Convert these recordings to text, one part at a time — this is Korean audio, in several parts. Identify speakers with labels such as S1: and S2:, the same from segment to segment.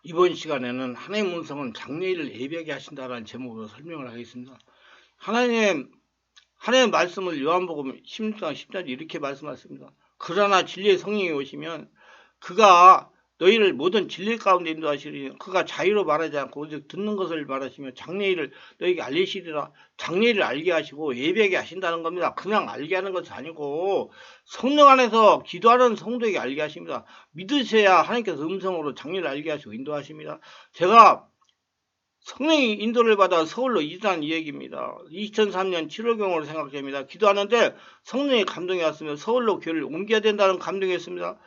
S1: 이번 시간에는 하나님의 음성은 장래일을 예비하게 하신다라는 제목으로 설명을 하겠습니다. 하나님의 말씀을 요한복음 16장 10절에 이렇게 말씀하십니다. 그러나 진리의 성령이 오시면 그가 너희를 모든 진리 가운데 인도하시리니 그가 자유로 말하지 않고 오직 듣는 것을 말하시며 장래일을 너희에게 알리시리라. 장래일을 알게 하시고 예배하게 하신다는 겁니다. 그냥 알게 하는 것이 아니고 성령 안에서 기도하는 성도에게 알게 하십니다. 믿으셔야 하나님께서 음성으로 장래를 알게 하시고 인도하십니다. 제가 성령의 인도를 받아 서울로 이주한 이야기입니다. 2003년 7월경으로 생각됩니다. 기도하는데 성령의 감동이 왔으며 서울로 교회를 옮겨야 된다는 감동이었습니다.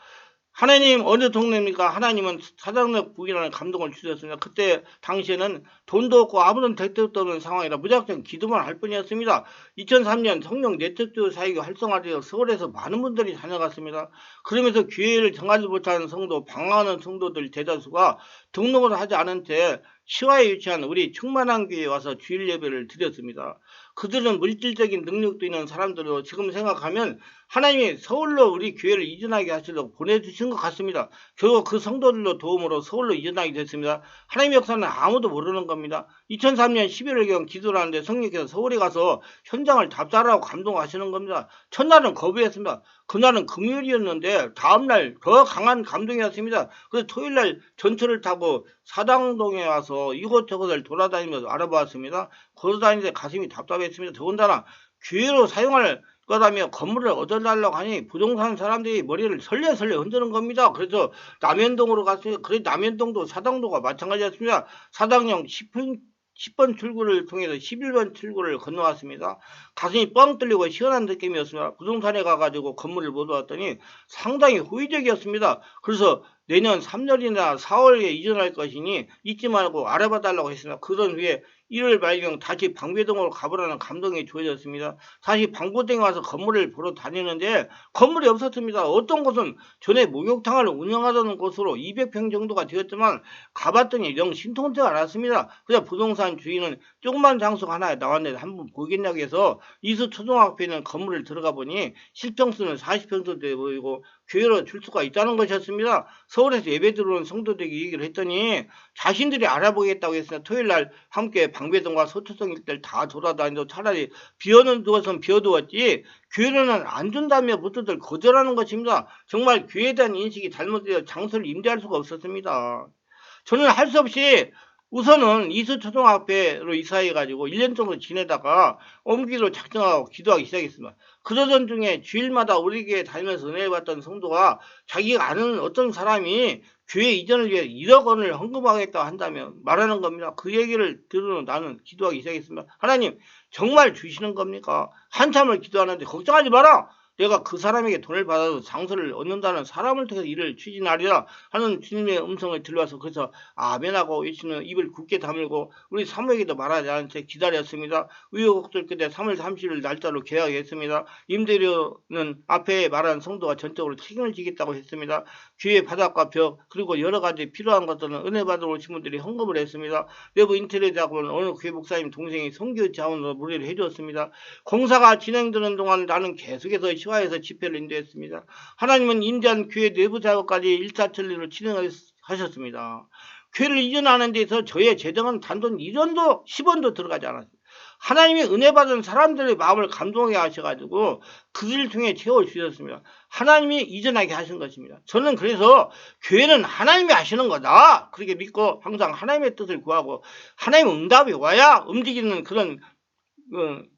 S1: 하나님 어느 동네입니까? 하나님은 사당역 북이라는 감동을 주셨습니다. 그때 당시에는 돈도 없고 아무런 대책도 없는 상황이라 무작정 기도만 할 뿐이었습니다. 2003년 성령 네트워크 사역이 활성화되어 서울에서 많은 분들이 다녀갔습니다. 그러면서 교회를 정하지 못하는 성도, 방황하는 성도들 대다수가 등록을 하지 않은 채 시와에 위치한 우리 충만한 교회에 와서 주일 예배를 드렸습니다. 그들은 물질적인 능력도 있는 사람들로 지금 생각하면 하나님이 서울로 우리 교회를 이전하게 하시려고 보내주신 것 같습니다. 결국 그 성도들로 도움으로 서울로 이전하게 됐습니다. 하나님의 역사는 아무도 모르는 겁니다. 2003년 11월경 기도를 하는데 성령께서 서울에 가서 현장을 답사하라고 감동하시는 겁니다. 첫날은 거부했습니다. 그날은 금요일이었는데 다음날 더 강한 감동이었습니다. 그래서 토요일날 전철을 타고 사당동에 와서 이곳저곳을 돌아다니면서 알아보았습니다. 걸어다니는데 가슴이 답답했습니다. 더군다나 교회로 사용할 거다며 건물을 얻어달라고 하니 부동산 사람들이 머리를 설레설레 흔드는 겁니다. 그래서 남현동으로 갔습니다. 그래 남현동도 사당도가 마찬가지였습니다. 사당역 10번 출구를 통해서 11번 출구를 건너왔습니다. 가슴이 뻥 뚫리고 시원한 느낌이었습니다. 부동산에 가가지고 건물을 못 왔더니 상당히 호의적이었습니다. 그래서 내년 3월이나 4월에 이전할 것이니 잊지 말고 알아봐 달라고 했습니다. 그런 후에 1월 말경 다시 방배동으로 가보라는 감동이 주어졌습니다. 다시 방배동에 와서 건물을 보러 다니는데 건물이 없었습니다. 어떤 곳은 전에 목욕탕을 운영하던 곳으로 200평 정도가 되었지만 가봤더니 영 신통치가 않았습니다. 그래서 부동산 주인은 조그만 장소 하나에 나왔는데 한번 보겠냐고 해서 이수 초등학교에 있는 건물을 들어가 보니 실평수는 40평도 돼 보이고 교회로 줄 수가 있다는 것이었습니다. 서울에서 예배 들어온 성도들에게 얘기를 했더니 자신들이 알아보겠다고 했으나 토요일날 함께 방배동과 서초동 일대를 다 돌아다니도 차라리 비어는 두었으면 비워두었지 교회는 안 준다며 모두들 거절하는 것입니다. 정말 교회에 대한 인식이 잘못되어 장소를 임대할 수가 없었습니다. 저는 할 수 없이 우선은 이수초등학교로 이사해가지고 1년 정도 지내다가 옮기로 작정하고 기도하기 시작했습니다. 그러던 중에 주일마다 우리 교회 다니면서 은혜 받던 성도가 자기가 아는 어떤 사람이 교회 이전을 위해 1억 원을 헌금하겠다 한다면 말하는 겁니다. 그 얘기를 들으러 나는 기도하기 시작했습니다. 하나님 정말 주시는 겁니까? 한참을 기도하는데 걱정하지 마라. 내가 그 사람에게 돈을 받아서 장소를 얻는다는 사람을 통해서 일을 추진하리라 하는 주님의 음성을 들려와서 그래서 아멘하고 외치는 입을 굳게 다물고 우리 사모에게도 말하지 않은 채 기다렸습니다. 우여곡절 끝에 3월 30일 날짜로 계약했습니다. 임대료는 앞에 말한 성도가 전적으로 책임을 지겠다고 했습니다. 교회 바닥과 벽 그리고 여러 가지 필요한 것들은 은혜 받으러 오신 분들이 헌금을 했습니다. 외부 인테리어 작업은 어느 교회 목사님 동생이 선교 자원으로 무리를 해주었습니다. 공사가 진행되는 동안 나는 계속해서 시화에서 집회를 인도했습니다. 하나님은 인디안 교회 내부 작업까지 일사천리로 진행하셨습니다. 교회를 이전하는 데서 저의 재정은 단돈 1원도 10원도 들어가지 않았습니다. 하나님이 은혜 받은 사람들의 마음을 감동하게 하셔가지고 그들을 통해 채워주셨습니다. 하나님이 이전하게 하신 것입니다. 저는 그래서 교회는 하나님이 하시는 거다 그렇게 믿고 항상 하나님의 뜻을 구하고 하나님 응답이 와야 움직이는 그런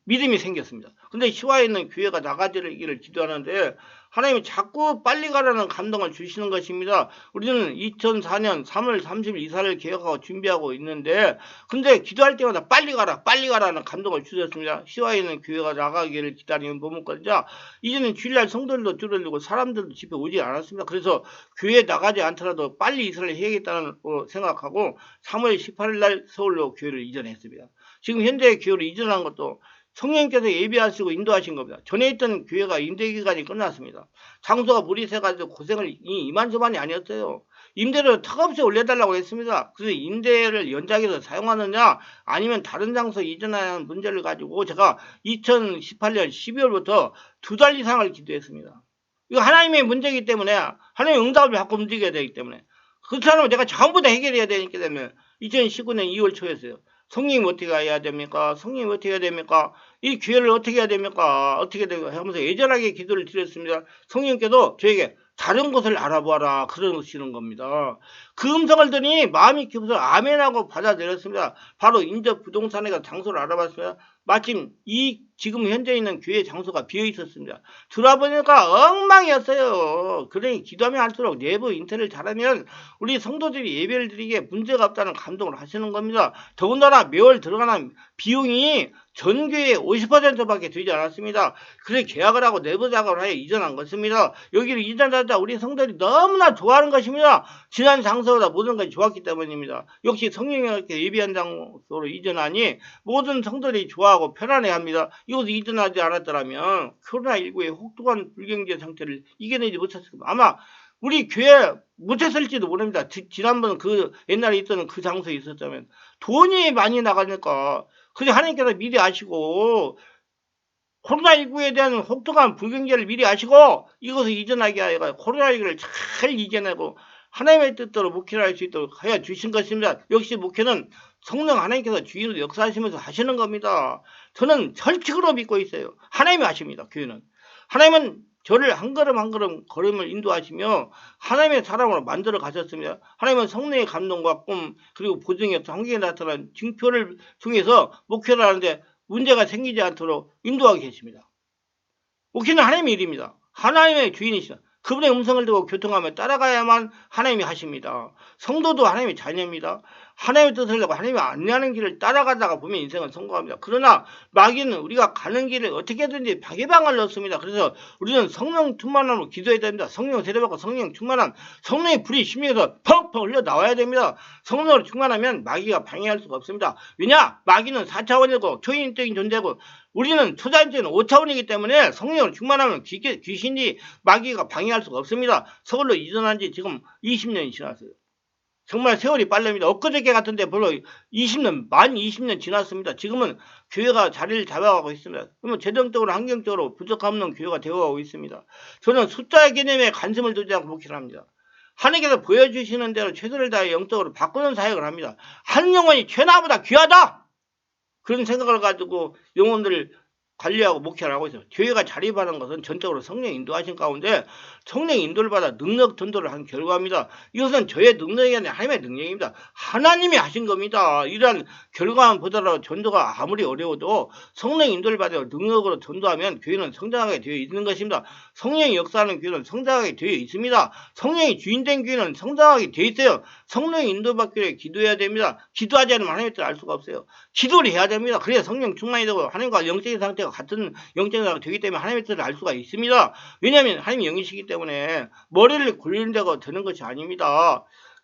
S1: 믿음이 생겼습니다. 근데 시와에 있는 교회가 나가지를 기도하는데 하나님이 자꾸 빨리 가라는 감동을 주시는 것입니다. 우리는 2004년 3월 30일 이사를 계획하고 준비하고 있는데 근데 기도할 때마다 빨리 가라는 감동을 주셨습니다. 시와에 있는 교회가 나가기를 기다리는 머뭇거리자 이제는 주일날 성도들도 줄어들고 사람들도 집에 오지 않았습니다. 그래서 교회에 나가지 않더라도 빨리 이사를 해야겠다는 생각하고 3월 18일 날 서울로 교회를 이전했습니다. 지금 현재 교회로 이전한 것도 성령께서 예비하시고 인도하신 겁니다. 전에 있던 교회가 임대기간이 끝났습니다. 장소가 물이 새가지고 고생을 이만저만이 아니었어요. 임대료 턱없이 올려달라고 했습니다. 그래서 임대를 연장해서 사용하느냐 아니면 다른 장소 이전하는 문제를 가지고 제가 2018년 12월부터 2달 이상을 기도했습니다. 이거 하나님의 문제이기 때문에 하나님의 응답을 받고 움직여야 되기 때문에 그렇지 않으면 내가 전부 다 해결해야 되니까 되면 2019년 2월 초였어요. 성령님 어떻게 해야 됩니까? 성령님 어떻게 해야 됩니까? 이 기회를 어떻게 해야 됩니까? 어떻게 되고 하면서 애절하게 기도를 드렸습니다. 성령님께도 저에게 다른 곳을 알아보아라 그러시는 겁니다. 그 음성을 들으니 마음이 깊어서 아멘하고 받아들였습니다. 바로 인접 부동산에 가서 장소를 알아봤습니다. 마침 이 지금 현재 있는 교회 장소가 비어 있었습니다. 들어보니까 엉망이었어요. 그러니 기도하면 할수록 내부 인테리어를 잘하면 우리 성도들이 예배를 드리기에 문제가 없다는 감동을 하시는 겁니다. 더군다나 매월 들어가는 비용이 전교의 50%밖에 되지 않았습니다. 그래 계약을 하고 내부 작업을 하여 이전한 것입니다. 여기를 이전하자 우리 성도들이 너무나 좋아하는 것입니다. 지난 장소보다 모든 것이 좋았기 때문입니다. 역시 성령님께 예배한 장소로 이전하니 모든 성도들이 좋아하고 편안해합니다. 이곳에 이전하지 않았더라면 코로나19의 혹독한 불경제 상태를 이겨내지 못했을 겁니다. 아마 우리 교회 못했을지도 모릅니다. 지난번 그 옛날에 있던 그 장소에 있었다면 돈이 많이 나가니까 그래 하나님께서 미리 아시고 코로나19에 대한 혹독한 불경제를 미리 아시고 이것을 이전하게 하여 코로나19를 잘 이겨내고 하나님의 뜻대로 목회를 할 수 있도록 하여 주신 것입니다. 역시 목회는 성령 하나님께서 주인으로 역사하시면서 하시는 겁니다. 저는 철칙으로 믿고 있어요. 하나님이 하십니다. 교회는. 하나님은 저를 한 걸음 한 걸음 걸음을 인도하시며 하나님의 사람으로 만들어 가셨습니다. 하나님은 성령의 감동과 꿈 그리고 보증의 한계에 나타난 징표를 통해서 목회를 하는데 문제가 생기지 않도록 인도하고 계십니다. 목회는 하나님의 일입니다. 하나님의 주인이시다. 그분의 음성을 듣고 교통하며 따라가야만 하나님이 하십니다. 성도도 하나님의 자녀입니다. 하나님의 뜻을 내고 하나님이 안내하는 길을 따라가다가 보면 인생은 성공합니다. 그러나 마귀는 우리가 가는 길에 어떻게든지 방해방을 넣습니다. 그래서 우리는 성령 충만함으로 기도해야 됩니다. 성령 세례받고 성령 충만함, 성령의 불이 심령에서 펑펑 흘러 나와야 됩니다. 성령으로 충만하면 마귀가 방해할 수가 없습니다. 왜냐? 마귀는 4차원이고 초인적인 존재고 우리는 초자연적인 5차원이기 때문에 성령으로 충만하면 귀신이 마귀가 방해할 수가 없습니다. 서울로 이전한 지 지금 20년이 지났어요. 정말 세월이 빠릅니다. 엊그저께 같은데 별로 20년, 만 20년 지났습니다. 지금은 교회가 자리를 잡아가고 있습니다. 그러면 재정적으로, 환경적으로 부족함 없는 교회가 되어가고 있습니다. 저는 숫자의 개념에 관심을 두지 않고 목회를 합니다. 하나님께서 보여주시는 대로 최선을 다해 영적으로 바꾸는 사역을 합니다. 한 영혼이 최나보다 귀하다! 그런 생각을 가지고 영혼들을 관리하고 목회를 하고 있어요. 교회가 자립하는 것은 전적으로 성령 인도하신 가운데 성령 인도를 받아 능력 전도를 한 결과입니다. 이것은 저의 능력이 아니라 하나님의 능력입니다. 하나님이 하신 겁니다. 이러한 결과만 보더라도 전도가 아무리 어려워도 성령 인도를 받아 능력으로 전도하면 교회는 성장하게 되어 있는 것입니다. 성령이 역사하는 교회는 성장하게 되어 있습니다. 성령이 주인된 교회는 성장하게 되어 있어요. 성령의 인도받기 위해 기도해야 됩니다. 기도하지 않으면 하나님의 뜻을 알 수가 없어요. 기도를 해야 됩니다. 그래야 성령 충만이 되고 하나님과 영적인 상태가 같은 영적인 상태가 되기 때문에 하나님의 뜻을 알 수가 있습니다. 왜냐하면 하나님이 영이시기 때문에 머리를 굴린다고 되는 것이 아닙니다.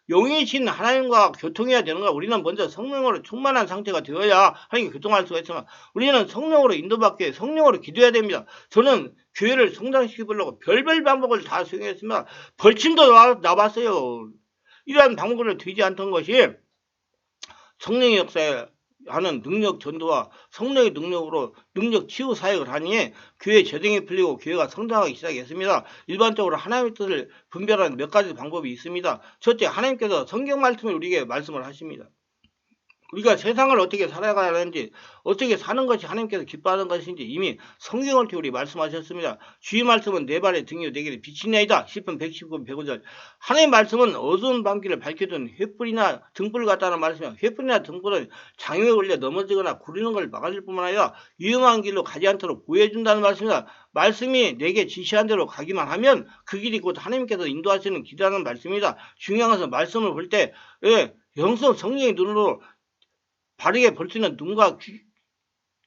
S1: 영이신 하나님과 교통해야 되는 거야. 우리는 먼저 성령으로 충만한 상태가 되어야 하나님과 교통할 수가 있지만 우리는 성령으로 인도받기 위해 성령으로 기도해야 됩니다. 저는 교회를 성장시키려고 별별 방법을 다 수행했습니다. 벌침도 나왔어요. 이러한 방법을 되지 않던 것이 성령의 역사에 하는 능력 전도와 성령의 능력으로 능력 치유 사역을 하니 교회 재정이 풀리고 교회가 성장하기 시작했습니다. 일반적으로 하나님의 뜻을 분별하는 몇 가지 방법이 있습니다. 첫째, 하나님께서 성경 말씀을 우리에게 말씀을 하십니다. 우리가 세상을 어떻게 살아가야 하는지 어떻게 사는 것이 하나님께서 기뻐하는 것인지 이미 성경을 통해 우리 말씀하셨습니다. 주의 말씀은 내 발의 등이요 내 길에 빛이나이다. 시편 119편 105절. 하나님의 말씀은 어두운 밤길을 밝혀준 횃불이나 등불 같다는 말씀이야. 횃불이나 등불은 장애에 걸려 넘어지거나 구리는 걸 막아줄 뿐만 아니라 위험한 길로 가지 않도록 보호해준다는 말씀이다. 말씀이 내게 지시한 대로 가기만 하면 그 길이 곧 하나님께서 인도하시는 길이라는 말씀입니다. 중요한 것은 말씀을 볼 때 영성 성령의 눈으로 바르게 볼 수 있는 눈과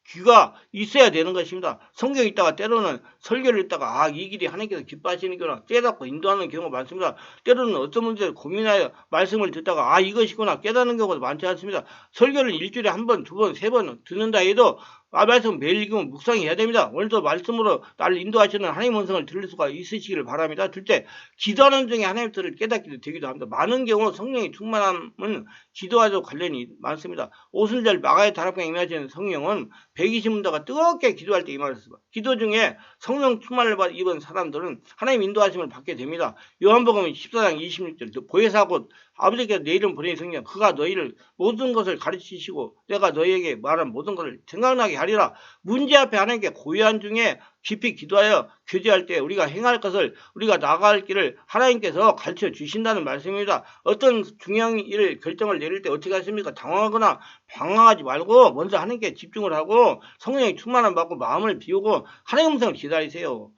S1: 귀가 있어야 되는 것입니다. 성경에 있다가 때로는 설교를 읽다가 이 길이 하나님께서 기뻐하시는 거나 깨닫고 인도하는 경우가 많습니다. 때로는 어떤 문제를 고민하여 말씀을 듣다가 이것이구나 깨닫는 경우가 많지 않습니다. 설교를 일주일에 한 번, 두 번, 세 번 듣는다 해도 말씀 매일 읽으면 묵상해야 됩니다. 오늘도 말씀으로 나를 인도하시는 하나님의 음성을 들을 수가 있으시기를 바랍니다. 둘째, 기도하는 중에 하나님의 뜻을 깨닫기도 되기도 합니다. 많은 경우 성령의 충만함은 기도와도 관련이 많습니다. 오순절 마가의 다락방에 임하시는 성령은 120문다가 뜨겁게 기도할 때 임하셨습니다. 기도 중에 성령 충만을 입은 사람들은 하나님 인도하심을 받게 됩니다. 요한복음 14장 26절 보혜사 곧 아버지께서 내 이름 보내신 성령 그가 너희를 모든 것을 가르치시고 내가 너희에게 말한 모든 것을 생각나게 하리라. 문제 앞에 하나님께 고요한 중에 깊이 기도하여 교제할 때 우리가 행할 것을 우리가 나갈 길을 하나님께서 가르쳐 주신다는 말씀입니다. 어떤 중요한 일을 결정을 내릴 때 어떻게 하십니까? 당황하거나 방황하지 말고 먼저 하나님께 집중을 하고 성령의 충만함 받고 마음을 비우고 하나님 음성을 기다리세요.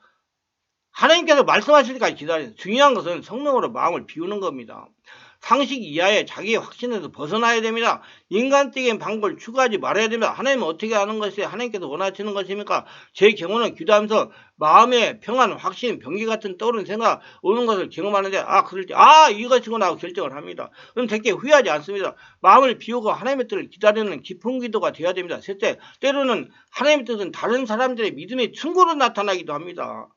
S1: 하나님께서 말씀하실 때까지 기다려요. 중요한 것은 성령으로 마음을 비우는 겁니다. 상식 이하의 자기의 확신에서 벗어나야 됩니다. 인간적인 방법을 추구하지 말아야 됩니다. 하나님은 어떻게 하는 것이 하나님께서 원하시는 것입니까? 제 경우는 기도하면서 마음의 평안, 확신, 병기 같은 떠오르는 생각 오는 것을 경험하는데 그럴 때 이것이구나 하고 결정을 합니다. 그럼 되게 후회하지 않습니다. 마음을 비우고 하나님의 뜻을 기다리는 깊은 기도가 되어야 됩니다. 셋째, 때로는 하나님의 뜻은 다른 사람들의 믿음의 충고로 나타나기도 합니다.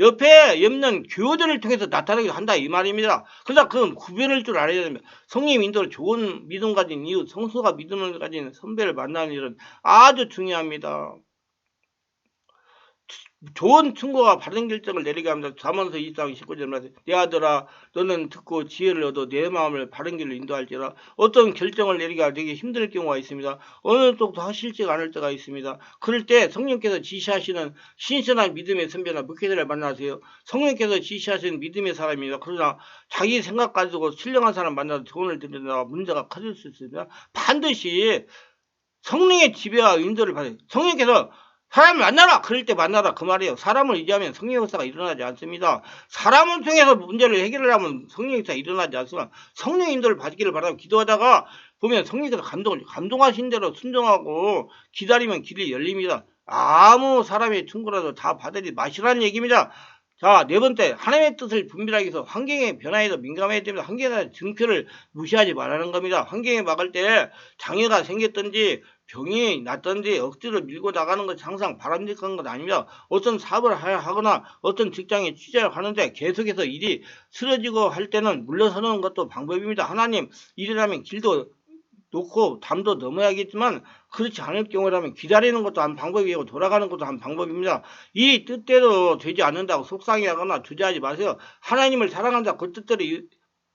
S1: 옆에 엮는 교우들을 통해서 나타나기도 한다 이 말입니다. 그러나 그건 구별할 줄 알아야 됩니다. 성령 인도로 좋은 믿음 가진 이웃, 성수가 믿음을 가진 선배를 만나는 일은 아주 중요합니다. 좋은 충고가 바른 결정을 내리게 합니다. 잠언서 2장 19절 말씀. 내 아들아 너는 듣고 지혜를 얻어 내 마음을 바른 길로 인도할지라. 어떤 결정을 내리기가 되게 힘들 경우가 있습니다. 어느 쪽도 하실지가 않을 때가 있습니다. 그럴 때 성령께서 지시하시는 신선한 믿음의 선배나 목회자를 만나세요. 성령께서 지시하시는 믿음의 사람입니다. 그러나 자기 생각 가지고 신령한 사람 만나서 조언을 듣는다가 문제가 커질 수 있습니다. 반드시 성령의 지배와 인도를 받아요. 성령께서 사람을 만나라! 그럴 때 만나라. 그 말이에요. 사람을 의지하면 성령 역사가 일어나지 않습니다. 사람을 통해서 문제를 해결을 하면 성령 역사가 일어나지 않습니다. 성령 인도를 받기를 바라고 기도하다가 보면 성령께서 감동하신 대로 순종하고 기다리면 길이 열립니다. 아무 사람의 충고라도 다 받아들이지 마시라는 얘기입니다. 자, 네 번째, 하나님의 뜻을 분별하기 위해서 환경의 변화에도 민감해야 됩니다. 환경의 증표를 무시하지 말라는 겁니다. 환경에 막을 때 장애가 생겼든지 병이 났든지 억지로 밀고 나가는 것이 항상 바람직한 건 아닙니다. 어떤 사업을 하거나 어떤 직장에 취직을 하는데 계속해서 일이 쓰러지고 할 때는 물러서는 것도 방법입니다. 하나님 일이라면 길도 놓고 담도 넘어야겠지만 그렇지 않을 경우라면 기다리는 것도 한 방법이고 돌아가는 것도 한 방법입니다. 이 뜻대로 되지 않는다고 속상해하거나 주저하지 마세요. 하나님을 사랑한다 그 뜻대로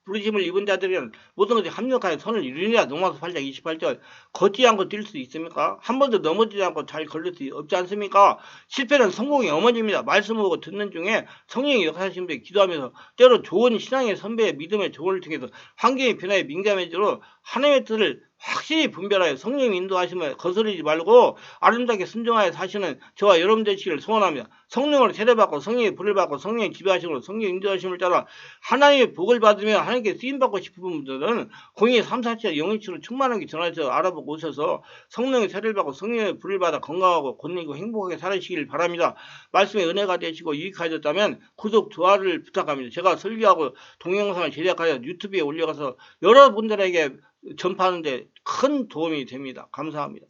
S1: 부르심을 입은 자들은 모든 것이 합력하여 선을 이루느니라. 로마서 8장 28절. 걷지 않고 뛸 수 있습니까? 한 번도 넘어지지 않고 잘 걸릴 수 없지 않습니까? 실패는 성공의 어머니입니다. 말씀 보고 듣는 중에 성령이 역사하신 분이 기도하면서 때로 좋은 신앙의 선배의 믿음의 조언을 통해서 환경의 변화에 민감해지도록 하나님의 뜻을 확실히 분별하여 성령 인도하심을 거스르지 말고 아름답게 순종하여 사시는 저와 여러분 되시기를 소원합니다. 성령으로 세례받고 성령의 불을 받고 성령의 지배하심으로 성령 인도하심을 따라 하나님의 복을 받으며 하나님께 쓰임받고 싶은 분들은 02-347 영인치로 충만하게 전화해서 알아보고 오셔서 성령의 세례를 받고 성령의 불을 받아 건강하고 권리고 행복하게 살아시길 바랍니다. 말씀의 은혜가 되시고 유익하셨다면 구독, 좋아요를 부탁합니다. 제가 설교하고 동영상을 제작하여 유튜브에 올려가서 여러분들에게 전파하는데 큰 도움이 됩니다. 감사합니다.